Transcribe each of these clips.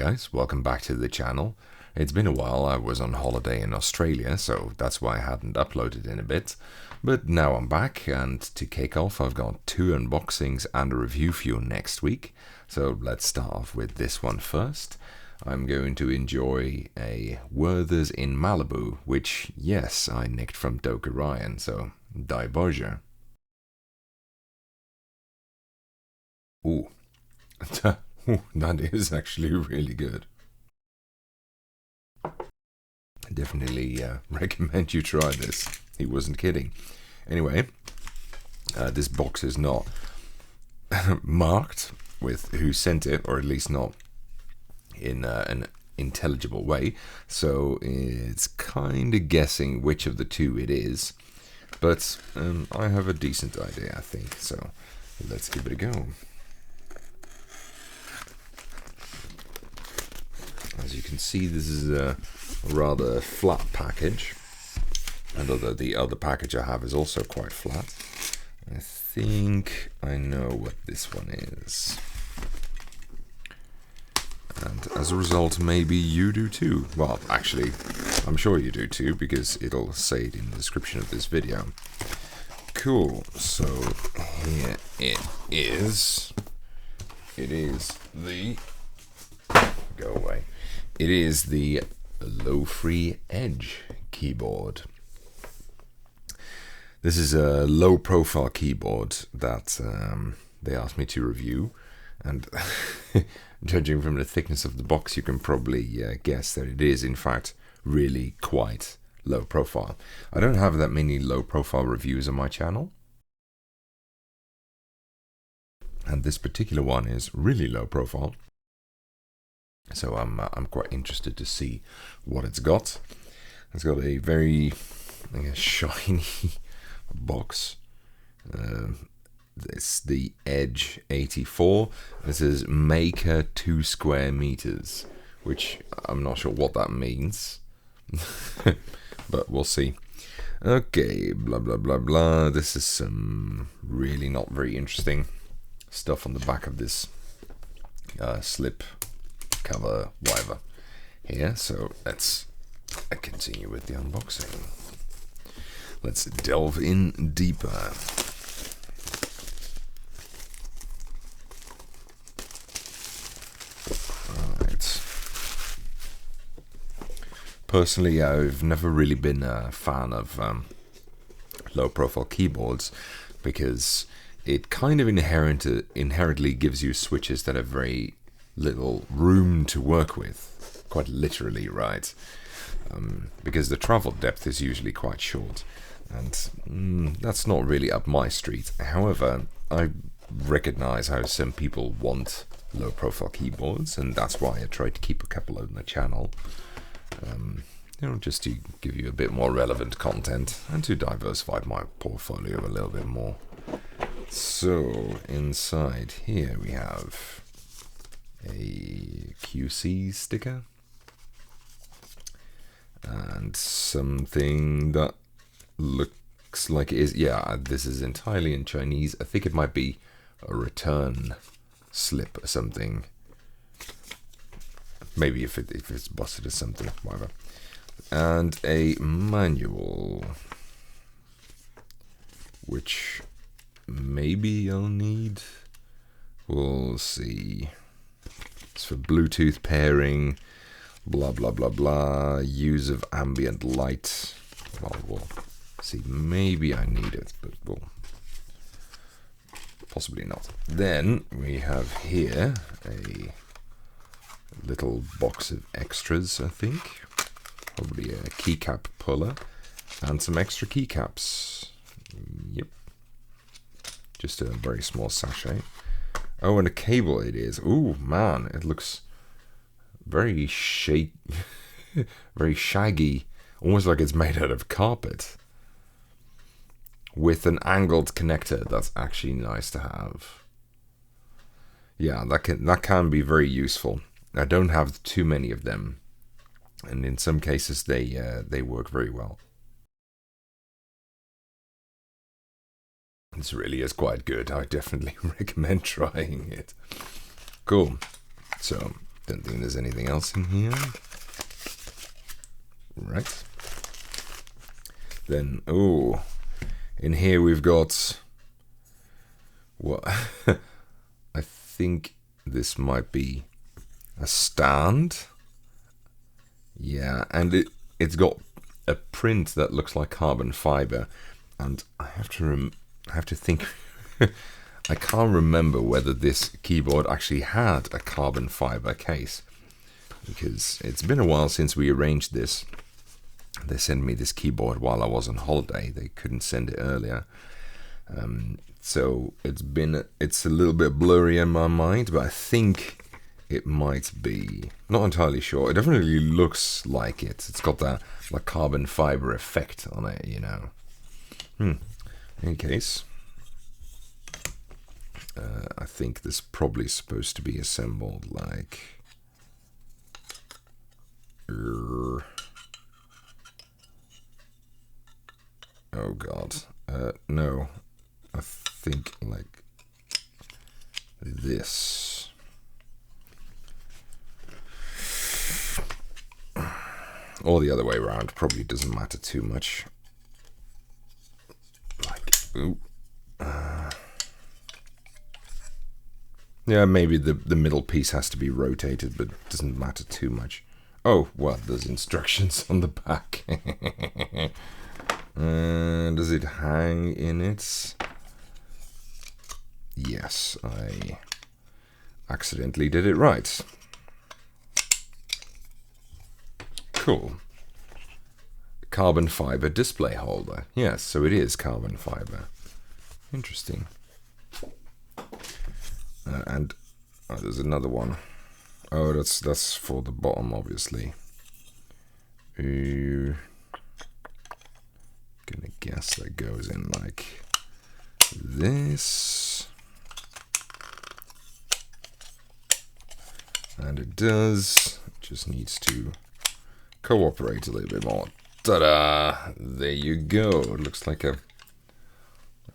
guys, welcome back to the channel. It's been a while. I was on holiday in Australia, so that's why I hadn't uploaded in a bit. But now I'm back, and to kick off I've got 2 unboxings and a review for you next week. So let's start off with this one first. I'm going to enjoy a Werther's in Malibu, which, yes, I nicked from Doka Ryan, so die Boże. Ooh. That is actually really good. I definitely recommend you try this. He wasn't kidding. Anyway, this box is not marked with who sent it, or at least not in an intelligible way, so it's kind of guessing which of the two it is, but I have a decent idea, I think, so let's give it a go. As you can see, this is a rather flat package, and although the other package I have is also quite flat, I think I know what this one is. And as a result, maybe you do too. Well, actually, I'm sure you do too, because it'll say it in the description of this video. Cool, so here it is. It is the... go away. It is the Lofree Edge keyboard. This is a low-profile keyboard that they asked me to review, and judging from the thickness of the box, you can probably guess that it is, in fact, really quite low-profile. I don't have that many low-profile reviews on my channel, and this particular one is really low-profile. So I'm quite interested to see what it's got. It's got a very shiny box. It's the Edge 84. This is Maker 2 square meters, which I'm not sure what that means, but we'll see. Okay, blah blah blah blah. This is some really not very interesting stuff on the back of this slip cover, whatever here. So let's continue with the unboxing. Let's delve in deeper. Alright. Personally, I've never really been a fan of low profile keyboards, because it kind of inherently gives you switches that have very little room to work with, quite literally, right? Because the travel depth is usually quite short, and that's not really up my street. However, I recognize how some people want low profile keyboards, and that's why I try to keep a couple on the channel, just to give you a bit more relevant content and to diversify my portfolio a little bit more. So inside here we have a QC sticker and something that looks like it is, yeah, this is entirely in Chinese. I think it might be a return slip or something, maybe if it's busted or something, whatever. And a manual, which maybe I'll need, we'll see. It's for Bluetooth pairing, blah blah blah blah, use of ambient light. Well, we'll see, maybe I need it, but we'll possibly not. Then we have here a little box of extras, I think, probably a keycap puller and some extra keycaps. Yep, just a very small sachet. Oh, and a cable it is. Ooh, man, it looks very very shaggy, almost like it's made out of carpet, with an angled connector. That's actually nice to have. Yeah, that can be very useful. I don't have too many of them, and in some cases they work very well. This really is quite good. I definitely recommend trying it. Cool. So Don't think there's anything else in here. Right. Then, oh, in here we've got what I think this might be a stand. Yeah, and it's got a print that looks like carbon fiber, and I have to think. I can't remember whether this keyboard actually had a carbon fiber case, because it's been a while since we arranged this. They sent me this keyboard while I was on holiday. They couldn't send it earlier, so it's a little bit blurry in my mind, but I think it might be. Not entirely sure. It definitely looks like it. It's got that like carbon fiber effect on it, you know. In any case, I think this is probably supposed to be assembled like. Oh god, no, I think like this. Or the other way around, probably doesn't matter too much. Like, ooh. Yeah, maybe the middle piece has to be rotated, but it doesn't matter too much. Oh, well, there's instructions on the back. Does it hang in it? Yes, I accidentally did it right. Cool. Carbon fiber display holder. Yes, so it is carbon fiber. Interesting. And there's another one. Oh, that's for the bottom, obviously. Gonna guess that goes in like this. And it does. It just needs to cooperate a little bit more. Ta-da! There you go. It looks like a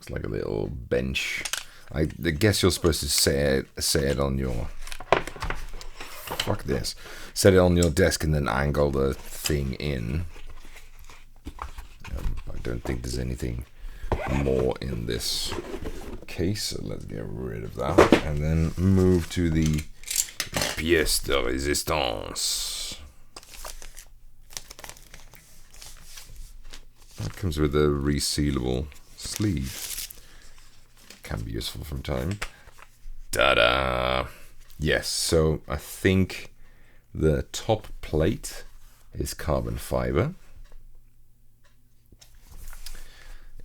little bench. I guess you're supposed to say it on your. Fuck this. Set it on your desk and then angle the thing in. I don't think there's anything more in this case, so let's get rid of that and then move to the pièce de résistance. That comes with a resealable sleeve. Can be useful from time. Ta-da! Yes, so I think the top plate is carbon fiber.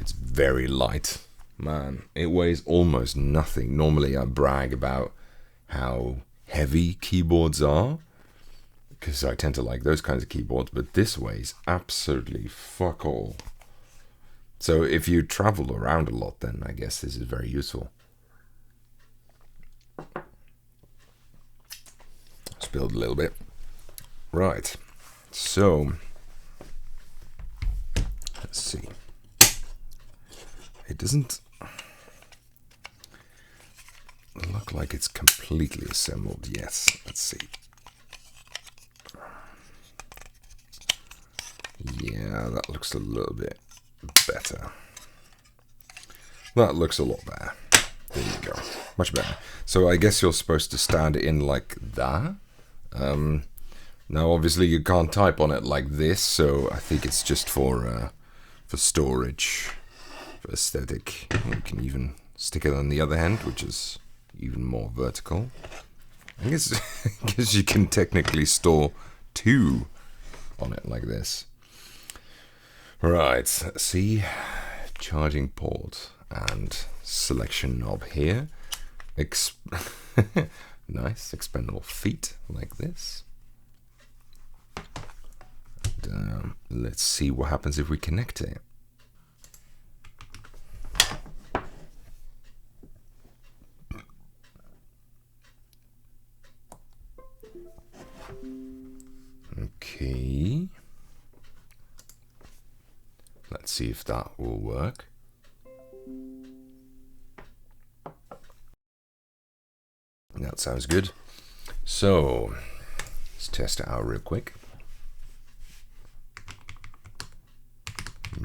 It's very light. Man, it weighs almost nothing. Normally I brag about how heavy keyboards are, because I tend to like those kinds of keyboards, but this weighs absolutely fuck all. So if you travel around a lot, then I guess this is very useful. Spilled a little bit. Right, so let's see. It doesn't look like it's completely assembled. Yes, let's see. Yeah, that looks a little bit better. That looks a lot better. There you go. Much better. So I guess you're supposed to stand it in like that. Now obviously you can't type on it like this, so I think it's just for storage, for aesthetic. You can even stick it on the other hand, which is even more vertical. I guess you can technically store two on it like this. Right, see, charging port and selection knob here. Nice, expendable feet like this. And, let's see what happens if we connect it. Okay. Let's see if that will work. That sounds good. So, Let's test it out real quick.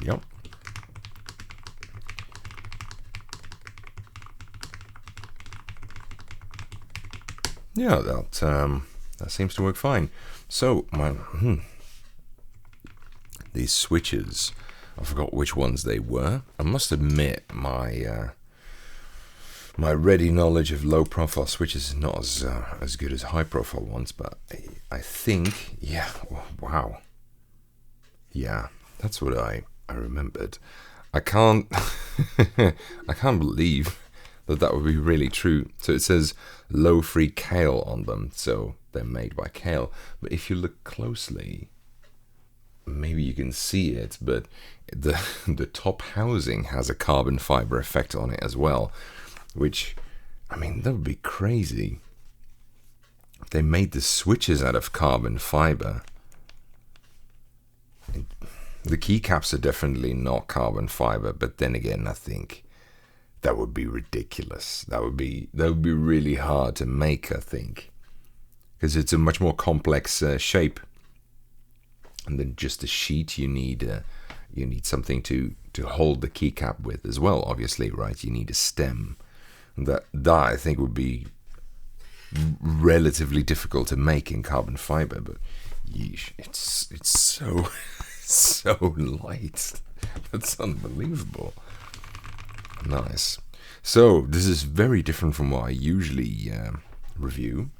Yep. Yeah, that seems to work fine. So these switches, I forgot which ones they were. I must admit my my ready knowledge of low profile switches is not as good as high profile ones, but I think, yeah, wow, yeah, that's what I remembered. I can't I can't believe that would be really true. So it says Lofree Kale on them, so they're made by Kale. But if you look closely, maybe you can see it, but the top housing has a carbon fiber effect on it as well, which, I mean, that would be crazy. They made the switches out of carbon fiber. The keycaps are definitely not carbon fiber, but then again, I think that would be ridiculous. That would be really hard to make, I think, because it's a much more complex shape. And then just a sheet, you need something to hold the keycap with as well. Obviously, right? You need a stem. That I think would be relatively difficult to make in carbon fiber, but yeesh, it's so so light. That's unbelievable. Nice. So this is very different from what I usually review,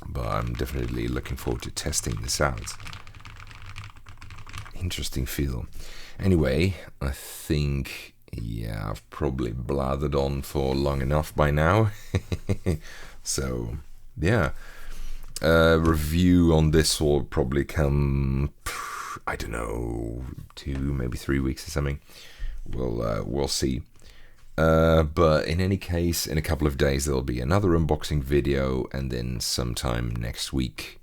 but I'm definitely looking forward to testing this out. Interesting feel. Anyway, I think, yeah, I've probably blathered on for long enough by now. So yeah, review on this will probably come, I don't know, 2 maybe 3 weeks or something. We'll see. But in any case, in a couple of days there'll be another unboxing video, and then sometime next week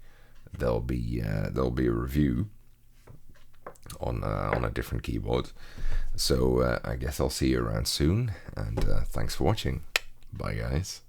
there'll be a review on a different keyboard. So I guess I'll see you around soon, and thanks for watching. Bye, guys.